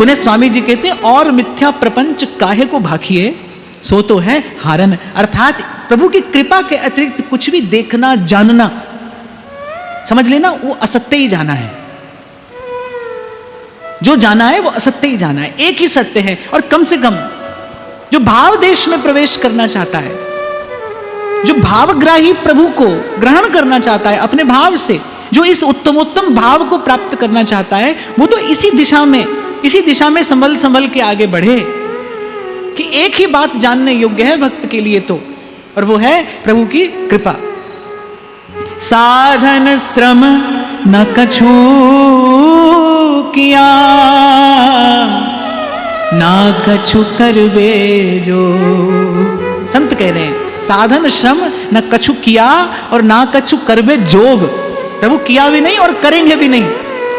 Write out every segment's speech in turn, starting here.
पुनः स्वामी जी कहते हैं और मिथ्या प्रपंच काहे को भाखिए सो तो है हारन। अर्थात प्रभु की कृपा के अतिरिक्त कुछ भी देखना जानना, समझ लेना, वो असत्य ही जाना है। जो जाना है वो असत्य ही जाना है। एक ही सत्य है, और कम से कम जो भाव देश में प्रवेश करना चाहता है, जो भावग्राही प्रभु को ग्रहण करना चाहता है अपने भाव से, जो इस उत्तमोत्तम भाव को प्राप्त करना चाहता है, वो तो इसी दिशा में संभल संभल के आगे बढ़े कि एक ही बात जानने योग्य है भक्त के लिए तो, और वो है प्रभु की कृपा। साधन श्रम न कछु किया, ना कछु करबे जो। संत कह रहे हैं साधन श्रम न कछु किया और ना कछु करबे जोग। प्रभु किया भी नहीं और करेंगे भी नहीं,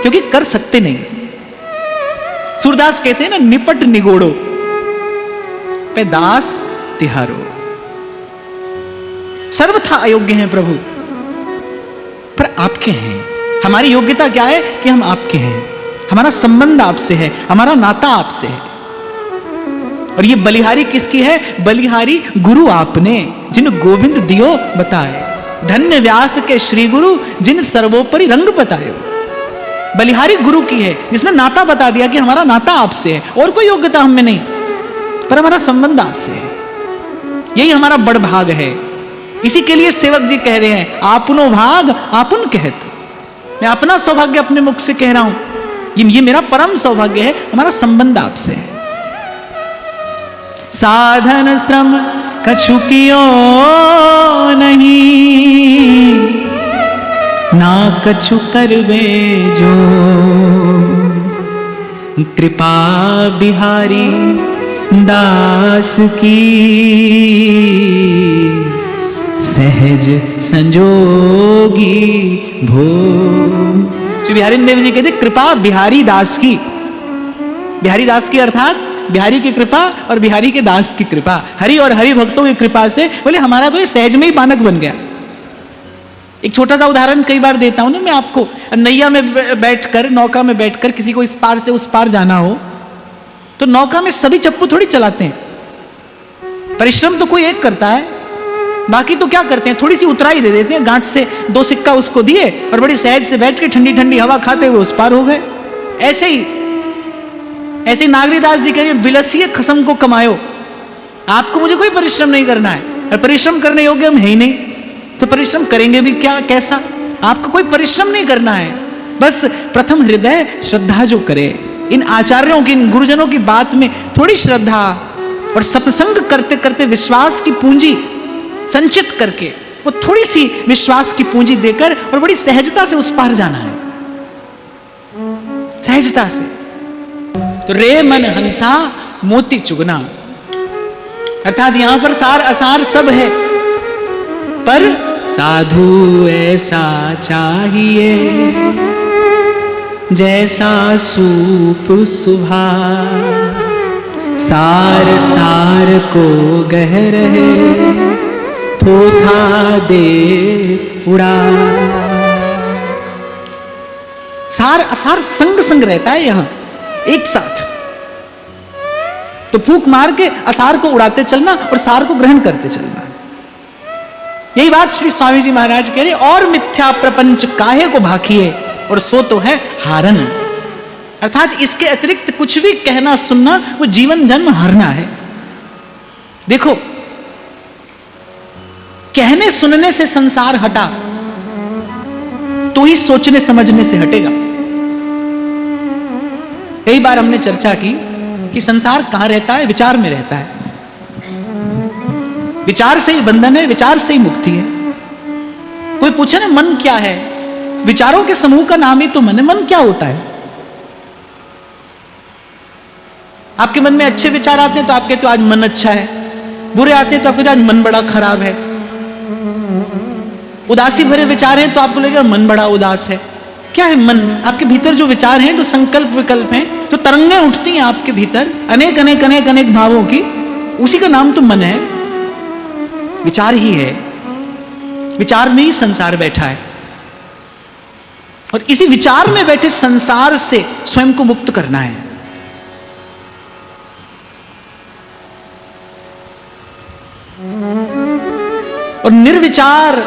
क्योंकि कर सकते नहीं। सूरदास कहते हैं ना, निपट निगोड़ो पे दास तिहारो। सर्वथा अयोग्य हैं प्रभु, पर आपके हैं। हमारी योग्यता क्या है कि हम आपके हैं, हमारा संबंध आपसे है, हमारा नाता आपसे है। और ये बलिहारी किसकी है? बलिहारी गुरु आपने, जिन गोविंद दियो बताए। धन्य व्यास के श्री गुरु, जिन सर्वोपरि रंग बताए। बलिहारी गुरु की है, जिसने नाता बता दिया कि हमारा नाता आपसे है, और कोई योग्यता हम में नहीं, पर हमारा संबंध आपसे है। यही हमारा बड़ भाग है। इसी के लिए सेवक जी कह रहे हैं, आपनो भाग आपुन कहत। मैं अपना सौभाग्य अपने मुख से कह रहा हूं, ये मेरा परम सौभाग्य है, हमारा संबंध आपसे है। साधन श्रम कछु कियो नहीं, ना कछु करबे जो। कृपा बिहारी दास की, सहज संजोगी भो। श्री बिहारी देव जी कहते कृपा बिहारी दास की। बिहारी दास की अर्थात बिहारी की कृपा और बिहारी के दास की कृपा, हरि और हरि भक्तों की कृपा से। बोले हमारा तो ये सहज में ही बानक बन गया। एक छोटा सा उदाहरण कई बार देता हूं ना मैं आपको। नैया में बैठकर, नौका में बैठकर किसी को इस पार से उस पार जाना हो, तो नौका में सभी चप्पू थोड़ी चलाते हैं। परिश्रम तो कोई एक करता है, बाकी तो क्या करते हैं, थोड़ी सी उतराई दे देते हैं, गांठ से 2 सिक्का उसको दिए और बड़ी सहज से बैठ के ठंडी ठंडी हवा खाते हुए उस पार हो गए। ऐसे ही नागरीदास जी कह रहे हैं, बिलसिए खसम को कमायो। आपको मुझे कोई परिश्रम नहीं करना है, और परिश्रम करने योग्य हम है ही नहीं, तो परिश्रम करेंगे भी क्या, कैसा? आपको कोई परिश्रम नहीं करना है, बस प्रथम हृदय श्रद्धा जो करे। इन आचार्यों की, इन गुरुजनों की बात में थोड़ी श्रद्धा और सत्संग करते करते विश्वास की पूंजी संचित करके, वो थोड़ी सी विश्वास की पूंजी देकर और बड़ी सहजता से उस पार जाना है, सहजता से। तो रे मन हंसा मोती चुगना, अर्थात यहां पर सार असार सब है, पर साधु ऐसा चाहिए जैसा सूप सुभा। सार सार को गह रहे, थोथा दे उड़ा। सार असार संग संग रहता है यहां एक साथ। तो फूंक मार के असार को उड़ाते चलना और सार को ग्रहण करते चलना। यही बात श्री स्वामी जी महाराज कह रहे, और मिथ्या प्रपंच काहे को भाखिए और सो तो है हारन। अर्थात इसके अतिरिक्त कुछ भी कहना सुनना वो जीवन जन्म हारना है। देखो, कहने सुनने से संसार हटा तो ही सोचने समझने से हटेगा। कई बार हमने चर्चा की कि संसार कहां रहता है? विचार में रहता है। विचार से ही बंधन है, विचार से ही मुक्ति है। कोई पूछे ना मन क्या है? विचारों के समूह का नाम ही तो मन है। मन क्या होता है? आपके मन में अच्छे विचार आते हैं तो आप कहते हो आज मन अच्छा है, बुरे आते हैं तो आप कहते हो आज मन बड़ा खराब है। उदासी भरे विचार हैं तो आपको लगेगा मन बड़ा उदास है। क्या है मन? आपके भीतर जो विचार हैं, जो संकल्प विकल्प हैं, जो तरंगें उठती हैं आपके भीतर अनेक अनेक अनेक अनेक भावों की, उसी का नाम तो मन है। विचार ही है, विचार में ही संसार बैठा है, और इसी विचार में बैठे संसार से स्वयं को मुक्त करना है। और निर्विचार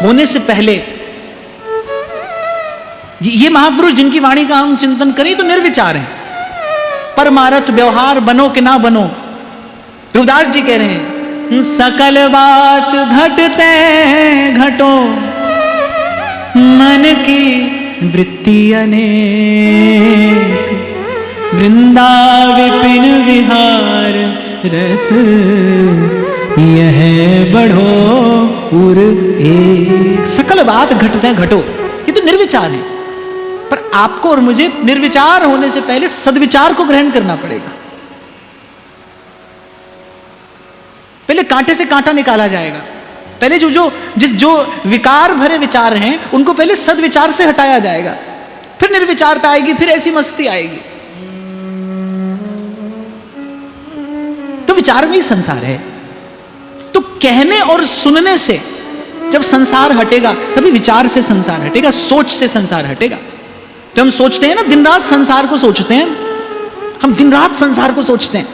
होने से पहले ये महापुरुष जिनकी वाणी का हम चिंतन करें तो निर्विचार हैं। परमारथ व्यवहार बनो कि ना बनो, ध्रुवदास जी कह रहे हैं सकल बात घटते घटो मन की वृत्ति अनेक, वृंदा विपिन विहार रस यह बढ़ो उर एक। सकल बात घटते घटो, ये तो निर्विचार है। पर आपको और मुझे निर्विचार होने से पहले सद्विचार को ग्रहण करना पड़ेगा। पहले कांटे से कांटा निकाला जाएगा। पहले जो विकार भरे विचार हैं उनको पहले सद्विचार से हटाया जाएगा, फिर निर्विचारता आएगी, फिर ऐसी मस्ती आएगी। तो विचार में ही संसार है। तो कहने और सुनने से जब संसार हटेगा तभी विचार से संसार हटेगा, सोच से संसार हटेगा। तो हम सोचते हैं ना, दिन रात संसार को सोचते हैं, हम दिन रात संसार को सोचते हैं,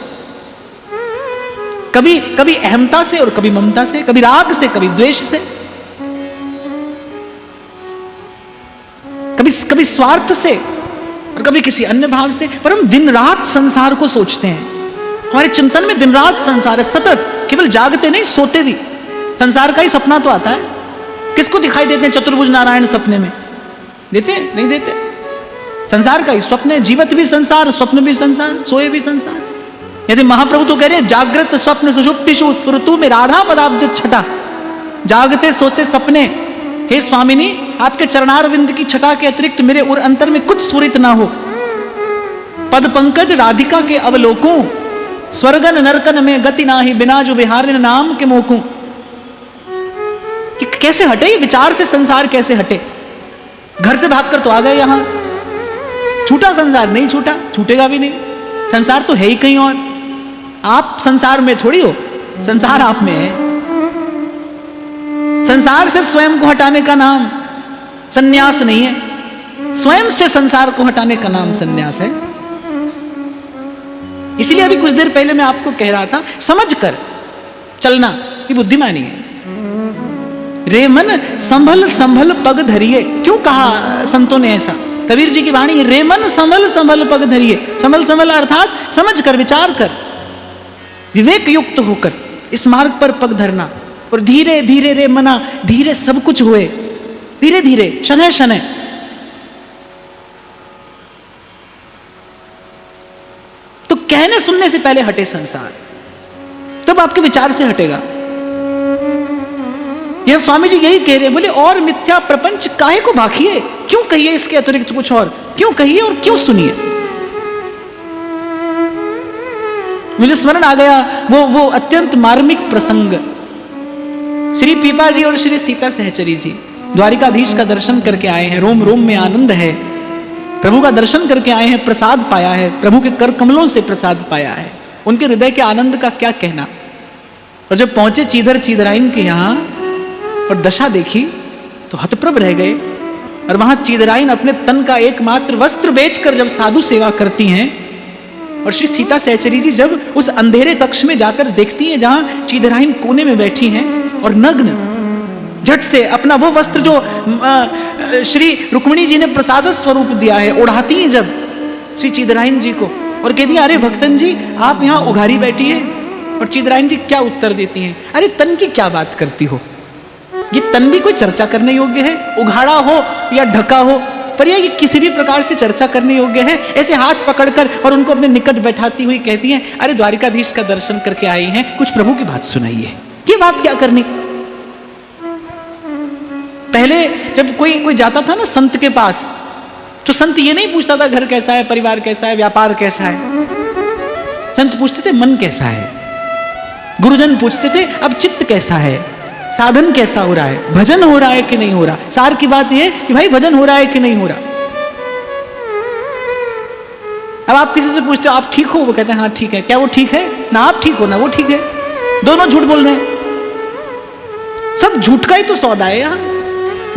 कभी कभी अहमता से और कभी ममता से, कभी राग से कभी द्वेष से, कभी स्वार्थ से और कभी किसी अन्य भाव से, पर हम दिन रात संसार को सोचते हैं। हमारे चिंतन में दिन रात संसार है, सतत, केवल जागते नहीं सोते भी संसार का ही सपना तो आता है। किसको दिखाई देते हैं चतुर्भुज नारायण सपने में? देते हैं? नहीं देते। संसार का ही स्वप्न है, जीवत भी संसार, स्वप्न भी संसार, सोए भी संसार। यदि महाप्रभु तो कह रहे हैं जागृत स्वप्न सुषुप्तिषु स्फुरतु में राधा पदाब्ज छटा, जागते सोते सपने, हे स्वामिनी आपके चरणारविंद की छटा के अतिरिक्त मेरे उर अंतर में कुछ स्फुरित ना हो। पद पंकज राधिका के अवलोकों, स्वर्गन नरकन में गति नाही, बिना जो बिहारिन नाम के मोकूं। कि कैसे हटे ये विचार से संसार, कैसे हटे? घर से भागकर तो आ गए यहां, छूटा संसार? नहीं छूटा, छूटेगा भी नहीं। संसार तो है ही कहीं और, आप संसार में थोड़ी हो, संसार आप में है। संसार से स्वयं को हटाने का नाम संन्यास नहीं है, स्वयं से संसार को हटाने का नाम संन्यास है। इसलिए अभी कुछ देर पहले मैं आपको कह रहा था, समझ कर चलना ये बुद्धिमानी है। रे मन संभल संभल पग धरिए, क्यों कहा संतों ने ऐसा? कबीर जी की वाणी, रे मन संभल संभल पग धरिए। संभल संभल अर्थात समझ कर, विचार कर, विवेक युक्त होकर इस मार्ग पर पग धरना। और धीरे धीरे रे मना, धीरे सब कुछ हुए, धीरे धीरे, शनै शनै। तो कहने सुनने से पहले हटे संसार, तब आपके विचार से हटेगा। यह स्वामी जी यही कह रहे, बोले और मिथ्या प्रपंच काहे को भाखिए, क्यों कहिए इसके अतिरिक्त कुछ और, क्यों कहिए और क्यों सुनिए। मुझे स्मरण आ गया वो अत्यंत मार्मिक प्रसंग। श्री पीपा जी और श्री सीता सहचरी जी द्वारिकाधीश का दर्शन करके आए हैं, रोम रोम में आनंद है, प्रभु का दर्शन करके आए हैं, प्रसाद पाया है, प्रभु के कर कमलों से प्रसाद पाया है। उनके हृदय के आनंद का क्या कहना। और जब पहुंचे चीधर चीधराइन के यहां और दशा देखी तो हतप्रभ रह गए। और वहां चीधराइन अपने तन का एकमात्र वस्त्र बेचकर जब साधु सेवा करती हैं, और श्री सीता सहचरी जी जब उस अंधेरे कक्ष में जाकर देखती हैं जहां चीधराइन कोने में बैठी हैं और नग्न, झट से अपना वो वस्त्र जो श्री रुक्मिणी जी ने प्रसाद स्वरूप दिया है ओढ़ाती हैं जब श्री चीधराइन जी को, और कहती हैं अरे भक्तन जी आप यहाँ उघारी बैठी है। और चीधराइन जी क्या उत्तर देती हैं, अरे तन की क्या बात करती हो, ये तन भी कोई चर्चा करने योग्य है, उघाड़ा हो या ढका हो, पर ये किसी भी प्रकार से चर्चा करने योग्य है। ऐसे हाथ पकड़कर और उनको अपने निकट बैठाती हुई कहती हैं अरे द्वारिकाधीश का दर्शन करके आई हैं, कुछ प्रभु की बात सुनाइए। ये बात क्या करनी। पहले जब कोई जाता था ना संत के पास, तो संत ये नहीं पूछता था घर कैसा है, परिवार कैसा है, व्यापार कैसा है। संत पूछते थे मन कैसा है। गुरुजन पूछते थे अब चित्त कैसा है, साधन कैसा हो रहा है, भजन हो रहा है कि नहीं हो रहा। सार की बात यह है कि भाई भजन हो रहा है कि नहीं हो रहा। अब आप किसी से पूछते हो आप ठीक हो, वो कहते हैं हाँ ठीक है। क्या वो ठीक है? ना आप ठीक हो ना वो ठीक है, दोनों झूठ बोल रहे हैं। सब झूठ का ही तो सौदा है यहाँ।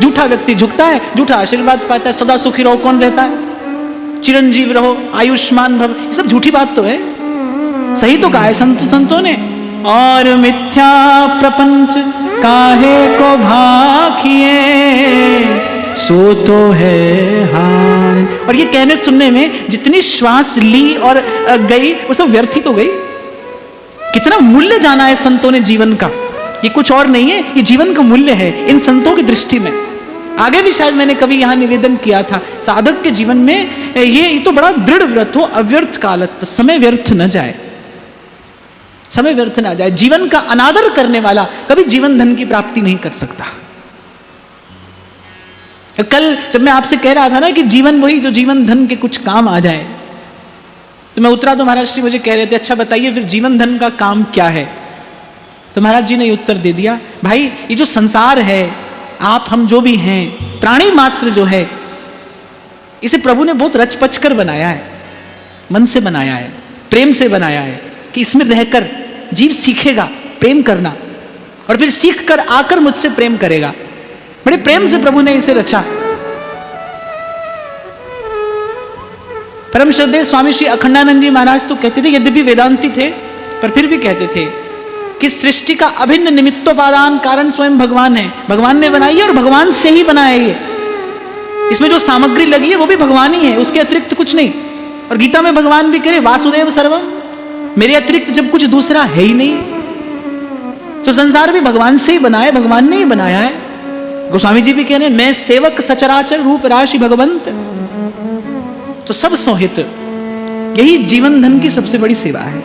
झूठा व्यक्ति झुकता है, झूठा आशीर्वाद पाता है, सदा सुखी रहो कौन रहता है, चिरंजीव रहो, आयुष्मान भव, ये सब झूठी बात तो है। सही तो कहा है संतों ने, और मिथ्या प्रपंच काहे को भाखिए सो तो है हार। और ये कहने सुनने में जितनी श्वास ली और गई वो सब व्यर्थ ही तो गई। कितना मूल्य जाना है संतों ने जीवन का, ये कुछ और नहीं है, ये जीवन का मूल्य है इन संतों की दृष्टि में। आगे भी शायद मैंने कभी यहां निवेदन किया था, साधक के जीवन में ये तो बड़ा दृढ़ व्रत हो, अव्यर्थ कालत्व, समय व्यर्थ न जाए, समय व्यर्थ ना जाए। जीवन का अनादर करने वाला कभी जीवन धन की प्राप्ति नहीं कर सकता। कल जब मैं आपसे कह रहा था ना कि जीवन वही जो जीवन धन के कुछ काम आ जाए, तो मैं उतरा तो महाराज जी मुझे कह रहे थे, अच्छा बताइए फिर जीवन धन का काम क्या है? तो महाराज जी ने उत्तर दे दिया, भाई ये जो संसार है, आप हम जो भी हैं, प्राणी मात्र जो है, इसे प्रभु ने बहुत रच पच कर बनाया है, मन से बनाया है, प्रेम से बनाया है, कि इसमें रहकर जीव सीखेगा प्रेम करना, और फिर सीख कर आकर मुझसे प्रेम करेगा। बड़े प्रेम से प्रभु ने इसे रचा। परम श्रद्धेय स्वामी श्री अखंडानंद जी महाराज तो कहते थे, यद्यपि वेदांती थे पर फिर भी कहते थे कि सृष्टि का अभिन्न निमित्तोपादान कारण स्वयं भगवान है। भगवान ने बनाई है और भगवान से ही बनाया ये। इसमें जो सामग्री लगी है वो भी भगवान ही है, उसके अतिरिक्त कुछ नहीं। और गीता में भगवान भी कह रहे वासुदेव सर्वम, मेरे अतिरिक्त जब कुछ दूसरा है ही नहीं, तो संसार भी भगवान से ही बनाया, भगवान ने ही बनाया है। गोस्वामी जी भी कह रहे हैं, मैं सेवक सचराचर रूप राशि भगवंत। तो सब सोहित, यही जीवन धन की सबसे बड़ी सेवा है,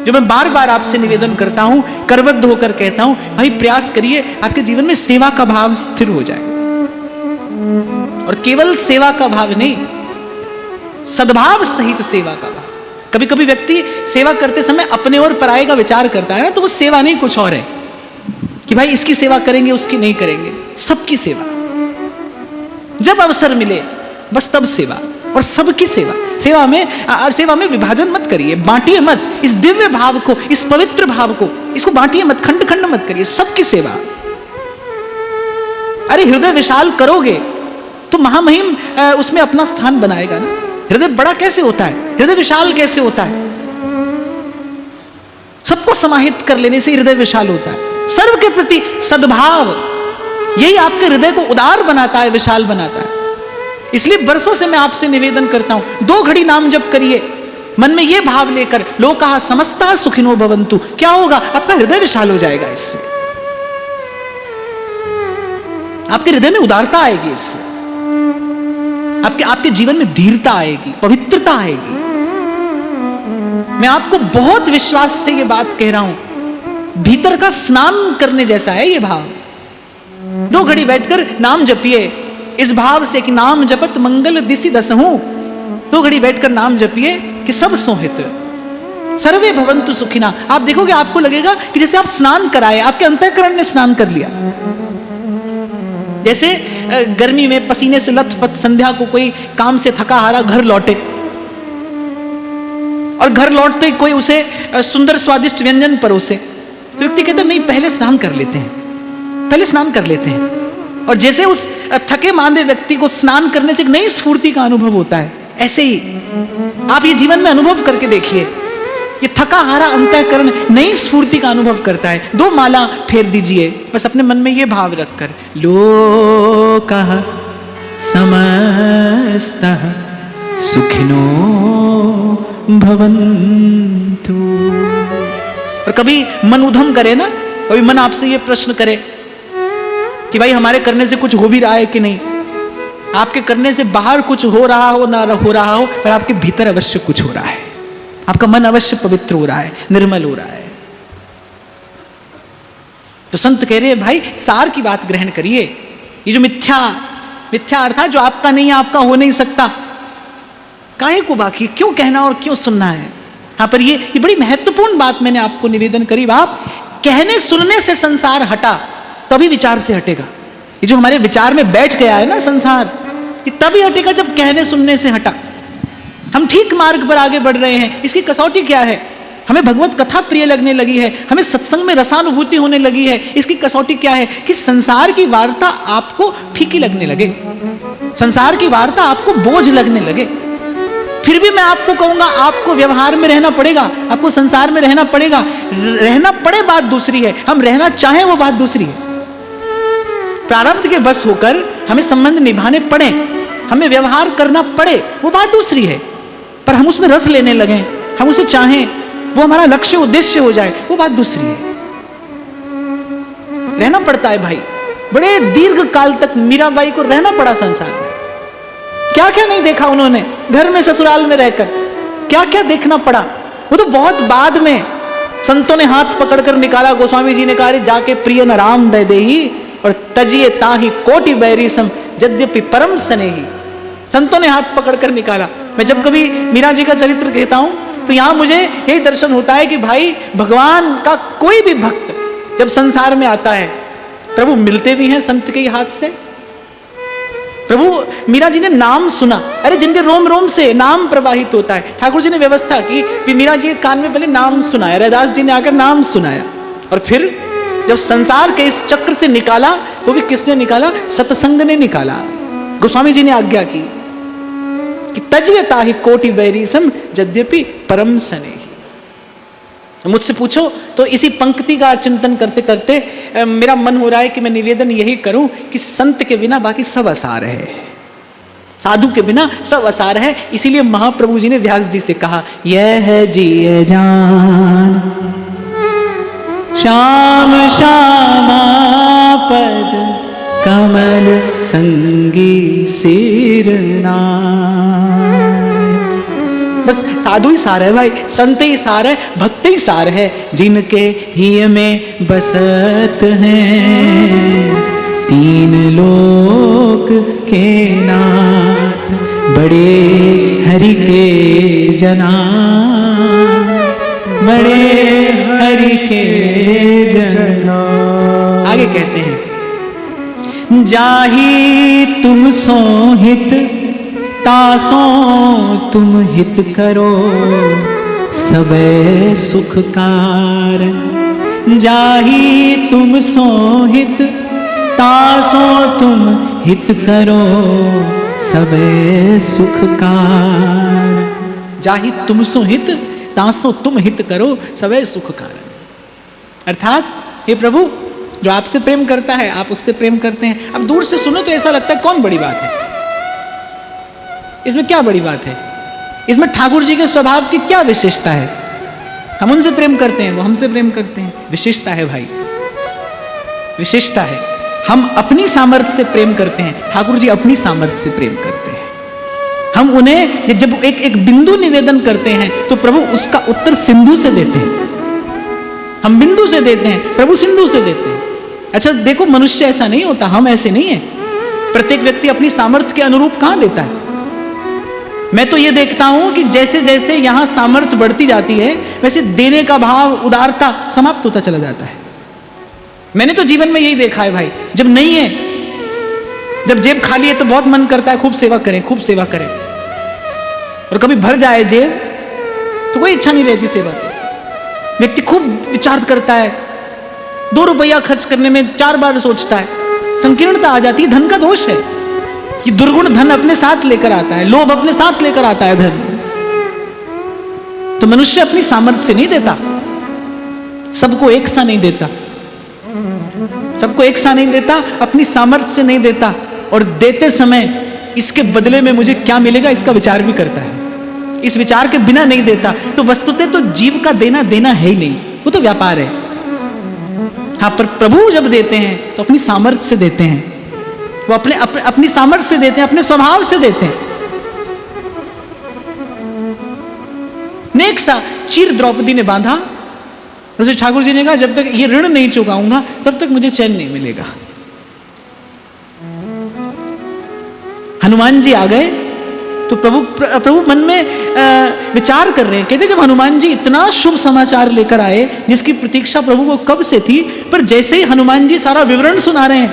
जो मैं बार बार आपसे निवेदन करता हूं, करबद्ध होकर कहता हूं, भाई प्रयास करिए आपके जीवन में सेवा का भाव स्थिर हो जाए। और केवल सेवा का भाव नहीं, सद्भाव सहित सेवा का भाव। कभी कभी व्यक्ति सेवा करते समय अपने और पराये का विचार करता है ना, तो वो सेवा नहीं कुछ और है, कि भाई इसकी सेवा करेंगे उसकी नहीं करेंगे। सबकी सेवा, जब अवसर मिले बस तब सेवा, और सबकी सेवा। सेवा में विभाजन मत करिए, बांटिए मत इस दिव्य भाव को, इस पवित्र भाव को, इसको बांटिए मत, खंड खंड मत करिए, सबकी सेवा। अरे हृदय विशाल करोगे तो महामहिम उसमें अपना स्थान बनाएगा ना। हृदय बड़ा कैसे होता है, हृदय विशाल कैसे होता है? सबको समाहित कर लेने से हृदय विशाल होता है। सर्व के प्रति सद्भाव, यही आपके हृदय को उदार बनाता है, विशाल बनाता है। इसलिए बरसों से मैं आपसे निवेदन करता हूं, 2 घड़ी नाम जप करिए, मन में यह भाव लेकर, लोकाः समस्ताः सुखिनो भवन्तु। क्या होगा? आपका हृदय विशाल हो जाएगा। इससे आपके हृदय में उदारता आएगी, इससे आपके जीवन में धीरता आएगी, पवित्रता आएगी। मैं आपको बहुत विश्वास से यह बात कह रहा हूं, भीतर का स्नान करने जैसा है यह भाव। 2 घड़ी बैठकर नाम जपिए इस भाव से कि नाम जपत मंगल दिसि दसहूं। 2 घड़ी बैठकर नाम जपिए कि सब सोहित, सर्वे भवन्तु सुखिना। आप देखोगे, आपको लगेगा कि जैसे आप स्नान कराए, आपके अंतःकरण ने स्नान कर लिया। जैसे गर्मी में पसीने से लथपथ संध्या को कोई काम से थका हारा घर लौटे, और घर लौटते कोई उसे सुंदर स्वादिष्ट व्यंजन परोसे, तो व्यक्ति कहता नहीं, पहले स्नान कर लेते हैं, पहले स्नान कर लेते हैं। और जैसे उस थके मांदे व्यक्ति को स्नान करने से एक नई स्फूर्ति का अनुभव होता है, ऐसे ही आप ये जीवन में अनुभव करके देखिए, ये थका हारा अंतःकरण नई स्फूर्ति का अनुभव करता है। 2 माला फेर दीजिए बस अपने मन में ये भाव रखकर, लोकाः समस्तः सुखिनो भवन्तु। और कभी मन उधम करे ना, कभी मन आपसे ये प्रश्न करे कि भाई हमारे करने से कुछ हो भी रहा है कि नहीं। आपके करने से बाहर कुछ हो रहा हो ना हो रहा हो, पर आपके भीतर अवश्य कुछ हो रहा है। आपका मन अवश्य पवित्र हो रहा है, निर्मल हो रहा है। तो संत कह रहे हैं, भाई सार की बात ग्रहण करिए। ये जो मिथ्या अर्थात जो आपका नहीं, आपका हो नहीं सकता, काहे को बाकी क्यों कहना और क्यों सुनना है। हाँ, पर ये बड़ी महत्वपूर्ण बात मैंने आपको निवेदन करी। आप कहने सुनने से संसार हटा, तभी विचार से हटेगा। ये जो हमारे विचार में बैठ गया है ना संसार, ये तभी हटेगा जब कहने सुनने से हटा। हम ठीक मार्ग पर आगे बढ़ रहे हैं, इसकी कसौटी क्या है? हमें भगवत कथा प्रिय लगने लगी है, हमें सत्संग में रसानुभूति होने लगी है। इसकी कसौटी क्या है? कि संसार की वार्ता आपको फीकी लगने लगे, संसार की वार्ता आपको बोझ लगने लगे। फिर भी मैं आपको कहूंगा, आपको व्यवहार में रहना पड़ेगा, आपको संसार में रहना पड़ेगा। रहना पड़े बात दूसरी है, हम रहना चाहें वो बात दूसरी है। प्रारब्ध के बस होकर हमें संबंध निभाने पड़े, हमें व्यवहार करना पड़े, वो बात दूसरी है। पर हम उसमें रस लेने लगे, हम उसे चाहें, वो हमारा लक्ष्य उद्देश्य हो जाए, वो बात दूसरी है। रहना पड़ता है भाई, बड़े दीर्घ काल तक मीराबाई को रहना पड़ा संसार में। क्या क्या नहीं देखा उन्होंने घर में, ससुराल में रहकर, क्या क्या देखना पड़ा। वो तो बहुत बाद में संतों ने हाथ पकड़कर निकाला। गोस्वामी जी ने कहा, जाके प्रिय न राम वैदेही और तजिए ताही कोटि बैरी सम यद्यपि परम स्नेही। संतों ने हाथ पकड़कर निकाला। मैं जब कभी मीरा जी का चरित्र कहता हूं तो यहां मुझे यही दर्शन होता है कि भाई भगवान का कोई भी भक्त जब संसार में आता है, प्रभु मिलते भी हैं संत के हाथ से। प्रभु, मीरा जी ने नाम सुना, अरे जिनके रोम रोम से नाम प्रवाहित होता है, ठाकुर जी ने व्यवस्था की कि मीरा जी के कान में पहले नाम सुनाया, रैदास जी ने आकर नाम सुनाया, और फिर जब संसार के इस चक्र से निकाला, वो भी किसने निकाला? सत्संग ने निकाला। गोस्वामी जी ने आज्ञा की कि तजियता ही कोटि बैरी सम यद्यपि परम स्नेही। मुझसे पूछो तो इसी पंक्ति का चिंतन करते करते मेरा मन हो रहा है कि मैं निवेदन यही करूं कि संत के बिना बाकी सब असार है, साधु के बिना सब असार है। इसीलिए महाप्रभु जी ने व्यास जी से कहा, यह है जिए जान श्याम श्यामा पद कमल संगी सिरना। बस साधु ही सार है भाई, संत ही सार है, भक्त ही सार है, जिनके ही में बसत हैं तीन लोक के नाथ, बड़े हरि के जना, बड़े हरि के जना। आगे कहते हैं, जाही तुम सो हित तासो तुम हित करो सबे सुखकार। जाही तुम सो हित तासो तुम हित करो सबे सुखकार। जाही तुम सो हित तासो तुम हित करो सबे सुखकार। अर्थात हे प्रभु, जो आपसे प्रेम करता है आप उससे प्रेम करते हैं। अब दूर से सुनो तो ऐसा लगता है कौन बड़ी बात है, इसमें क्या बड़ी बात है, इसमें ठाकुर जी के स्वभाव की क्या विशेषता है? हम उनसे प्रेम करते हैं, वो हमसे प्रेम करते हैं। विशेषता है भाई, विशेषता है। हम अपनी सामर्थ्य से प्रेम करते हैं, ठाकुर जी अपनी सामर्थ्य से प्रेम करते हैं। हम उन्हें जब एक एक बिंदु निवेदन करते हैं तो प्रभु उसका उत्तर सिंधु से देते हैं। हम बिंदु से देते हैं, प्रभु सिंधु से देते हैं। अच्छा देखो, मनुष्य ऐसा नहीं होता, हम ऐसे नहीं है। प्रत्येक व्यक्ति अपनी सामर्थ्य के अनुरूप कहां देता है। मैं तो ये देखता हूं कि जैसे जैसे यहां सामर्थ्य बढ़ती जाती है वैसे देने का भाव, उदारता समाप्त होता चला जाता है। मैंने तो जीवन में यही देखा है भाई, जब नहीं है, जब जेब खाली है तो बहुत मन करता है खूब सेवा करें, खूब सेवा करें, और कभी भर जाए जेब तो कोई इच्छा नहीं रहती सेवा की। व्यक्ति खूब विचार करता है, 2 रुपया खर्च करने में 4 बार सोचता है, संकीर्णता आ जाती है। धन का दोष है कि दुर्गुण धन अपने साथ लेकर आता है, लोभ अपने साथ लेकर आता है धन। तो मनुष्य अपनी सामर्थ्य से नहीं देता, सबको एक सा नहीं देता, सबको एक सा नहीं देता, अपनी सामर्थ्य से नहीं देता, और देते समय इसके बदले में मुझे क्या मिलेगा इसका विचार भी करता है। इस विचार के बिना नहीं देता तो वस्तुतः तो जीव का देना देना है ही नहीं, वो तो व्यापार है। हाँ, पर प्रभु जब देते हैं तो अपनी सामर्थ्य से देते हैं, वो अपनी सामर्थ्य से देते हैं, अपने स्वभाव से देते हैं। नेक सा चीर द्रौपदी ने बांधा, उसे ठाकुर जी ने कहा जब तक ये ऋण नहीं चुकाऊंगा तब तक मुझे चैन नहीं मिलेगा। हनुमान जी आ गए तो प्रभु मन में विचार कर रहे हैं। कहते जब हनुमान जी इतना शुभ समाचार लेकर आए जिसकी प्रतीक्षा प्रभु को कब से थी, पर जैसे ही हनुमान जी सारा विवरण सुना रहे हैं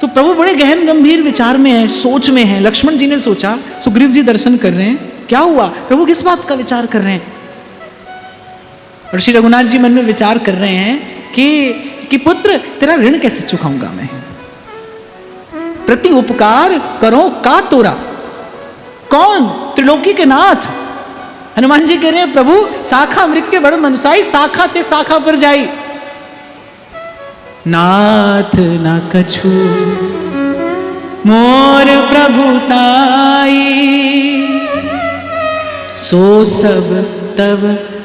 तो प्रभु बड़े गहन गंभीर विचार में हैं, सोच में हैं। लक्ष्मण जी ने सोचा, सुग्रीव जी दर्शन कर रहे हैं, क्या हुआ? प्रभु किस बात का विचार कर रहे हैं? और श्री रघुनाथ जी मन में विचार कर रहे हैं कि पुत्र तेरा ऋण कैसे चुकाऊंगा मैं, प्रति उपकार करो का तोरा। कौन? त्रिलोकी के नाथ। हनुमान जी कह रहे हैं प्रभु शाखा मृग के बड़ मनुसाई, शाखा ते शाखा पर जाई। नाथ न कछु मोर प्रभुताई, सो सब तब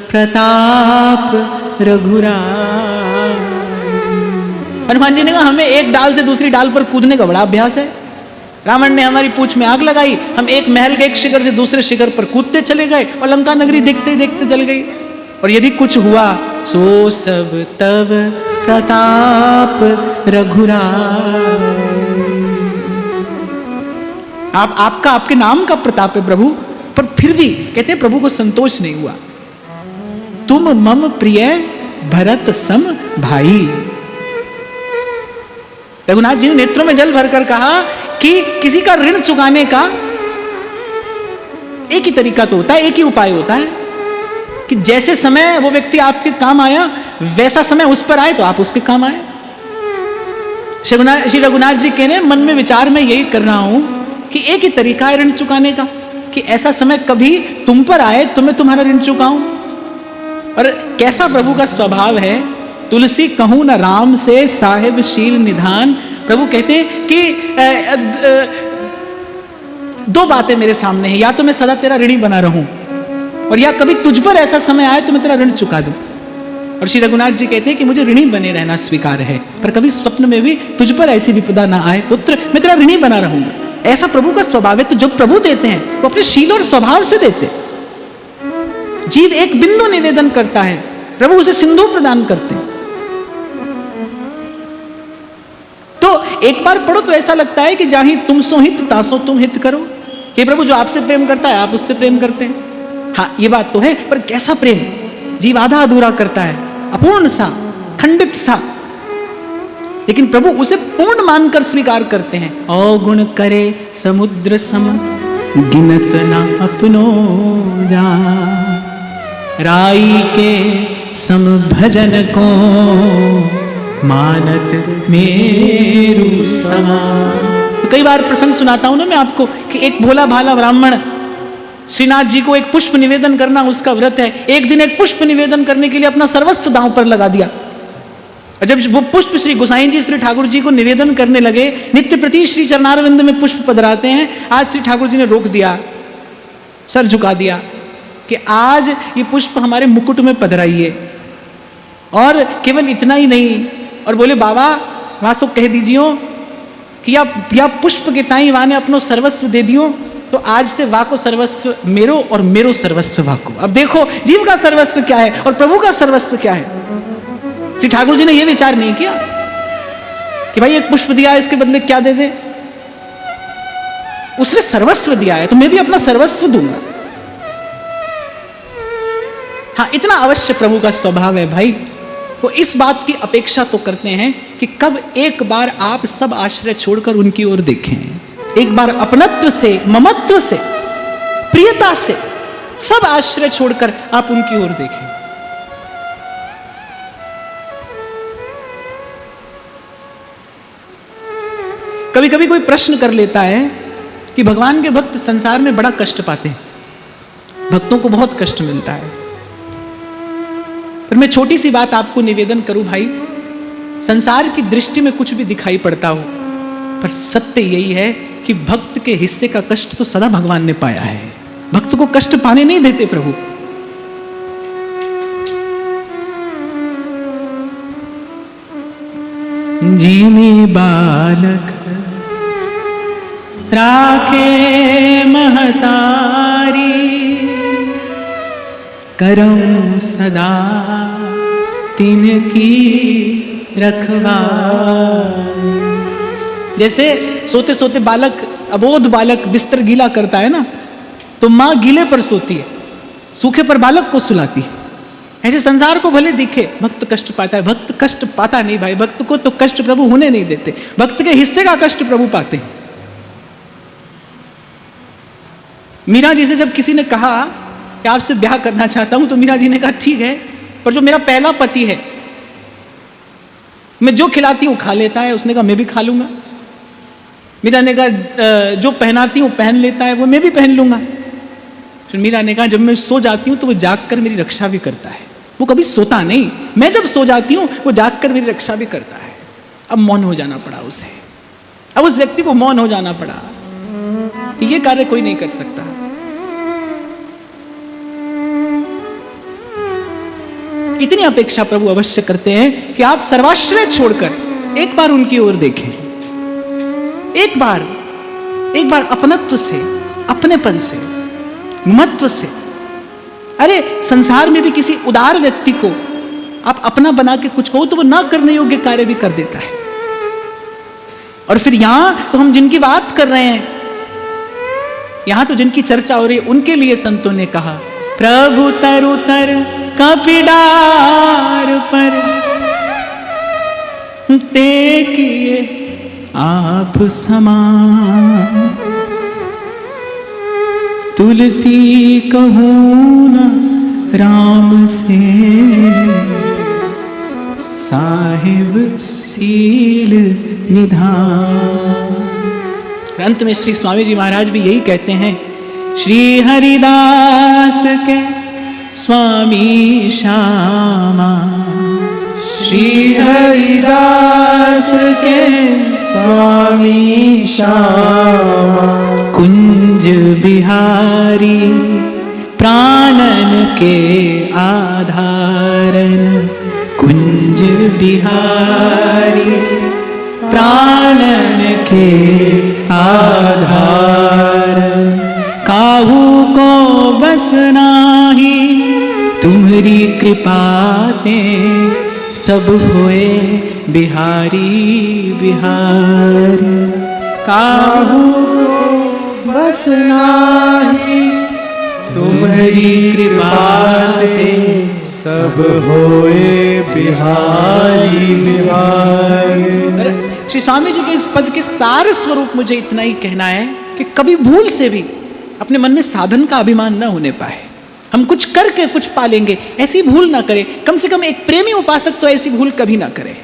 प्रताप रघुराई। हनुमान जी ने कहा हमें एक डाल से दूसरी डाल पर कूदने का बड़ा अभ्यास है। रावण ने हमारी पूंछ में आग लगाई, हम एक महल के एक शिखर से दूसरे शिखर पर कूदते चले गए और लंका नगरी देखते देखते जल गई। और यदि कुछ हुआ सो सब तब प्रताप रघुराई। आपका आपके नाम का प्रताप है प्रभु, पर फिर भी कहते प्रभु को संतोष नहीं हुआ। तुम मम प्रिय भरत सम भाई। रघुनाथ जी ने नेत्रों में जल भरकर कहा कि किसी का ऋण चुकाने का एक ही तरीका तो होता है, एक ही उपाय होता है कि जैसे समय वो व्यक्ति आपके काम आया वैसा समय उस पर आए तो आप उसके काम आए। श्री रघुनाथ जी कहने मन में विचार में यही कर रहा हूं कि एक ही तरीका है ऋण चुकाने का कि ऐसा समय कभी तुम पर आए तो मैं तुम्हारा ऋण चुकाऊं। और कैसा प्रभु का स्वभाव है, तुलसी कहूं न राम से साहिब शील निधान। प्रभु कहते हैं कि दो बातें मेरे सामने हैं, या तो मैं सदा तेरा ऋणी बना रहूं और या कभी तुझ पर ऐसा समय आए तो मैं तेरा ऋण चुका दूं। और श्री रघुनाथ जी कहते हैं कि मुझे ऋणी बने रहना स्वीकार है, पर कभी स्वप्न में भी तुझ पर ऐसी विपदा ना आए पुत्र, मैं तेरा ऋणी बना रहूंगा। ऐसा प्रभु का स्वभाव है। तो जब प्रभु देते हैं वो अपने शील और स्वभाव से देते। जीव एक बिंदु निवेदन करता है, प्रभु उसे सिंधु प्रदान करते हैं। तो एक बार पढ़ो तो ऐसा लगता है कि जाहि तुम सो हित तासो तुम हित करो, कि प्रभु जो आपसे प्रेम करता है आप उससे प्रेम करते हैं। हाँ ये बात तो है, पर कैसा प्रेम? जीव आधा अधूरा करता है, अपूर्ण सा, खंडित सा, लेकिन प्रभु उसे पूर्ण मानकर स्वीकार करते हैं। अवगुण करे समुद्र सम गिनत न अपनो जा, राई के सम भजन को मानत मेरु समान। कई बार प्रसंग सुनाता हूं ना मैं आपको कि एक भोला भाला ब्राह्मण श्रीनाथ जी को एक पुष्प निवेदन करना उसका व्रत है। एक दिन एक पुष्प निवेदन करने के लिए अपना सर्वस्व दांव पर लगा दिया। और जब वो पुष्प श्री गोसाई जी श्री ठाकुर जी को निवेदन करने लगे, नित्य प्रति श्री चरणारविंद में पुष्प पधराते हैं, आज श्री ठाकुर जी ने रोक दिया, सर झुका दिया कि आज ये पुष्प हमारे मुकुट में पधराइए। और केवल इतना ही नहीं, और बोले बाबा वहां सो कह दीजियो कि या पुष्प के ताई वहां ने अपनो सर्वस्व दे दियो, तो आज से वाको सर्वस्व मेरो और मेरो सर्वस्व वाको। अब देखो जीव का सर्वस्व क्या है और प्रभु का सर्वस्व क्या है। श्री ठाकुर जी ने यह विचार नहीं किया कि भाई एक पुष्प दिया है इसके बदले क्या दे दे, उसने सर्वस्व दिया है तो मैं भी अपना सर्वस्व दूंगा। हाँ इतना अवश्य प्रभु का स्वभाव है भाई, वो इस बात की अपेक्षा तो करते हैं कि कब एक बार आप सब आश्रय छोड़कर उनकी ओर देखें, एक बार अपनत्व से, ममत्व से, प्रियता से सब आश्रय छोड़कर आप उनकी ओर देखें। कभी कभी कोई प्रश्न कर लेता है कि भगवान के भक्त संसार में बड़ा कष्ट पाते हैं, भक्तों को बहुत कष्ट मिलता है। पर मैं छोटी सी बात आपको निवेदन करूं भाई, संसार की दृष्टि में कुछ भी दिखाई पड़ता हो, पर सत्य यही है कि भक्त के हिस्से का कष्ट तो सदा भगवान ने पाया है। भक्त को कष्ट पाने नहीं देते प्रभु। जीमे बालक राखे महतारी, करऊं सदा तिनकी रखवारी। जैसे सोते सोते बालक, अबोध बालक बिस्तर गीला करता है ना, तो माँ गीले पर सोती है, सूखे पर बालक को सुलाती है। ऐसे संसार को भले दिखे भक्त कष्ट पाता है, भक्त कष्ट पाता नहीं भाई, भक्त को तो कष्ट प्रभु होने नहीं देते, भक्त के हिस्से का कष्ट प्रभु पाते हैं। मीरा जी से जब किसी ने कहा कि आपसे ब्याह करना चाहता हूं, तो मीरा जी ने कहा ठीक है, पर जो मेरा पहला पति है मैं जो खिलाती हूं खा लेता है। उसने कहा मैं भी खा लूंगा। मीरा ने कहा जो पहनाती हूँ पहन लेता है वो मैं भी पहन लूंगा। फिर मीरा ने कहा जब मैं सो जाती हूँ तो वो जाग कर मेरी रक्षा भी करता है। वो कभी सोता नहीं, मैं जब सो जाती हूँ वो जाग कर मेरी रक्षा भी करता है। अब मौन हो जाना पड़ा उसे, अब उस व्यक्ति को मौन हो जाना पड़ा कि ये कार्य कोई नहीं कर सकता। इतनी अपेक्षा प्रभु अवश्य करते हैं कि आप सर्वाश्रय छोड़कर एक बार उनकी ओर देखें, एक बार अपनत्व से, अपनेपन से, ममत्व से। अरे संसार में भी किसी उदार व्यक्ति को आप अपना बना के कुछ कहो तो वो ना करने योग्य कार्य भी कर देता है। और फिर यहां तो हम जिनकी बात कर रहे हैं, यहां तो जिनकी चर्चा हो रही है, उनके लिए संतों ने कहा प्रभु तरु तर कपिडार पर ते किए आप समान, तुलसी कहूं न राम से, साहिब सील निधान। अंत में श्री स्वामी जी महाराज भी यही कहते हैं, श्री हरिदास के स्वामी श्यामा, श्री हरिदास के स्वामी श्यामा, कुंज बिहारी प्राणन के आधारन, कुंज बिहारी प्राणन के आधार, काहू को बस नाही तुम्हारी कृपा ते, सब होए बिहारी बिहारी, काहू बस नाही तुम्हारी कृपा ते, सब होए बिहारी बिहारी। श्री स्वामी जी के इस पद के सार स्वरूप मुझे इतना ही कहना है कि कभी भूल से भी अपने मन में साधन का अभिमान न होने पाए। हम कुछ करके कुछ पालेंगे ऐसी भूल ना करें। कम से कम एक प्रेमी उपासक तो ऐसी भूल कभी ना करे।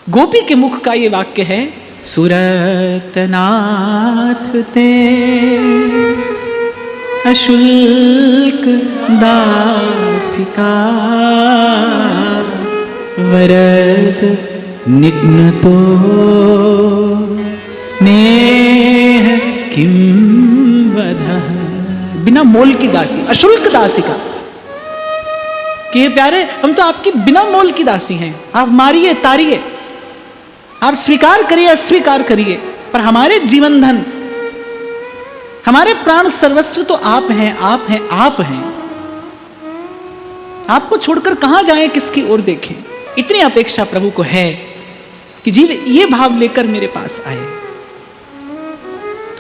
गोपी के मुख का ये वाक्य है, सुरत नाथ ते अशुल्क दासिका, वरद निघ्न तो नेह किम वधः। बिना मोल की दासी, अशुल्क दासिका कि हे प्यारे हम तो आपकी बिना मोल की दासी हैं, आप मारिए तारिए, आप स्वीकार करिए अस्वीकार करिए, पर हमारे जीवन धन, हमारे प्राण सर्वस्व तो आप हैं, आप हैं, आप हैं। आपको छोड़कर कहां जाएं, किसकी ओर देखें। इतनी अपेक्षा प्रभु को है कि जीव ये भाव लेकर मेरे पास आए।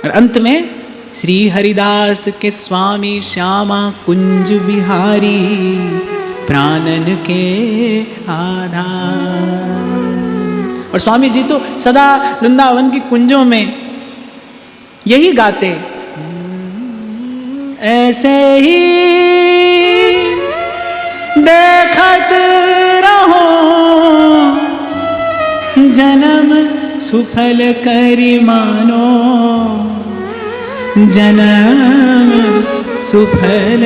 और अंत में श्री हरिदास के स्वामी श्यामा, कुंज बिहारी प्राणन के आधार। और स्वामी जी तो सदा वृंदावन की कुंजों में यही गाते, ऐसे ही देखत रहो जन्म सुफल करी मानो, जन्म सुफल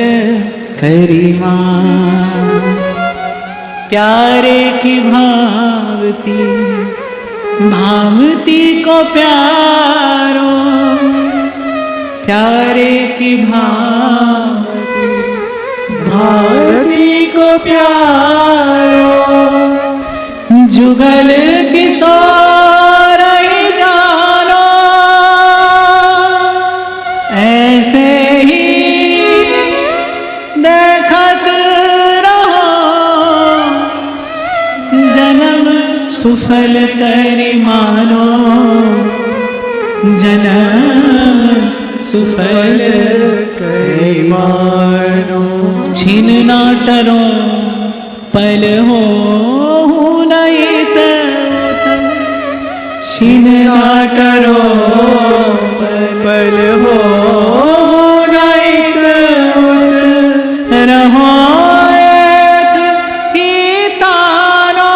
करी मान। प्यारे की भावती भावती को प्यारो, प्यारे की भावती भावती को प्यारो, जुगल किशोर ही जानो, ऐसे ही देखत रहो जन्म सुफल करी मानो, जन्म सुफल करी मानो। छिन ना टरो पल हो नहीं तो, छिन ना टरो पल हो नहीं तो, रहो एक ही तानो,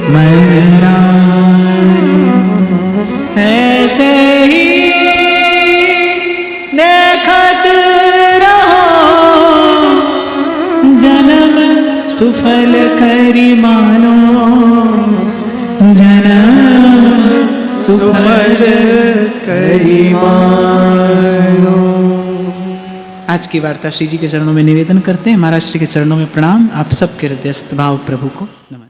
मन राम। ऐसे ही देखत रहो जन्म सुफल करी मानो, जन्म सुफल करी मानो। आज की वार्ता श्री जी के चरणों में निवेदन करते हैं। महाराज श्री के चरणों में प्रणाम। आप सबके हृदयस्थ भाव प्रभु को नमस्कार।